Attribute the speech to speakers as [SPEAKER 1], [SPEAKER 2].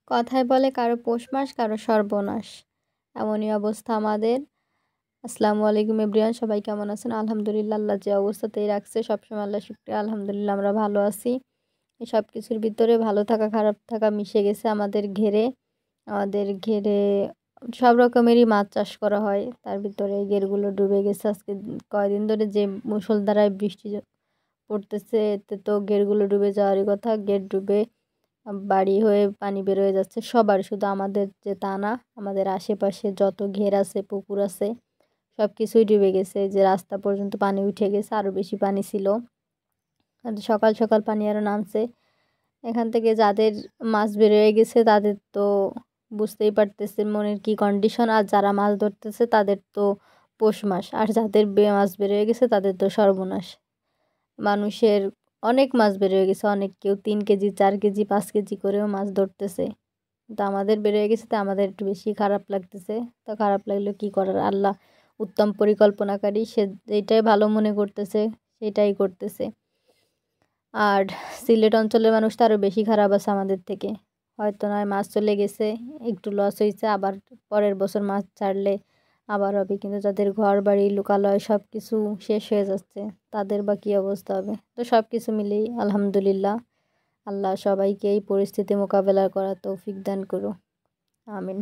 [SPEAKER 1] কথায় বলে কারো পৌষ মাস কারো সর্বনাশ। এমনই অবস্থা আমাদের। আসসালামু আলাইকুম এভরিওয়ান, সবাই কেমন আছেন? আলহামদুলিল্লাহ, আল্লাহ যে অবস্থাতেই রাখছে সবসময় আল্লাহ শুকরিয়া, আলহামদুলিল্লাহ আমরা ভালো আছি। এই সব কিছুর ভিতরে ভালো থাকা খারাপ থাকা মিশে গেছে আমাদের ঘেরে সব রকমেরই মাছ চাষ করা হয়, তার ভিতরে ঘেরগুলো ডুবে গেছে। আজকে কয়দিন ধরে যে মুষলধারায় বৃষ্টি পড়তেছে, এতে তো ঘেরগুলো ডুবে যাওয়ারই কথা। ঘের ডুবে বাড়ি হয়ে পানি বের হয়ে যাচ্ছে সবার, শুধু আমাদের যে তা না, আমাদের আশেপাশে যত ঘের আছে পুকুর আছে সব কিছুই ডুবে গেছে। যে রাস্তা পর্যন্ত পানি উঠে গেছে, আরও বেশি পানি ছিল। আর সকাল সকাল পানি আরও নামছে। এখান থেকে যাদের মাছ বের হয়ে গেছে তাদের তো বুঝতেই পারতেছে মনের কি কন্ডিশন। আর যারা মাছ ধরতেছে তাদের তো পৌষ মাস, আর যাদের মাছ বের হয়ে গেছে তাদের তো সর্বনাশ। মানুষের অনেক মাছ বের হয়ে গেছে, অনেক, কেউ 3 কেজি 4 কেজি 5 কেজি করেও মাছ ধরতেছে। তো আমাদের বের হয়ে গেছে, তো আমাদের একটু বেশি খারাপ লাগতেছে। তো খারাপ লাগলে কি করার, আল্লাহ উত্তম পরিকল্পনাকারী, সে যেটাই ভালো মনে করতেছে সেটাই করতেছে। আর সিলেট অঞ্চলের মানুষ তো আরও বেশি খারাপ আছে আমাদের থেকে। হয়তো নয় মাছ চলে গেছে, একটু লস হয়েছে, আবার পরের বছর মাছ ছাড়লে আবার হবে। কিন্তু যাদের ঘর বাড়ি লোকালয় সব কিছু শেষ হয়ে যাচ্ছে, তাদের বা কী অবস্থা হবে? তো সব কিছু মিলেই আলহামদুলিল্লাহ, আল্লাহ সবাইকে এই পরিস্থিতি মোকাবেলা করার তৌফিক দান করো। আমিন।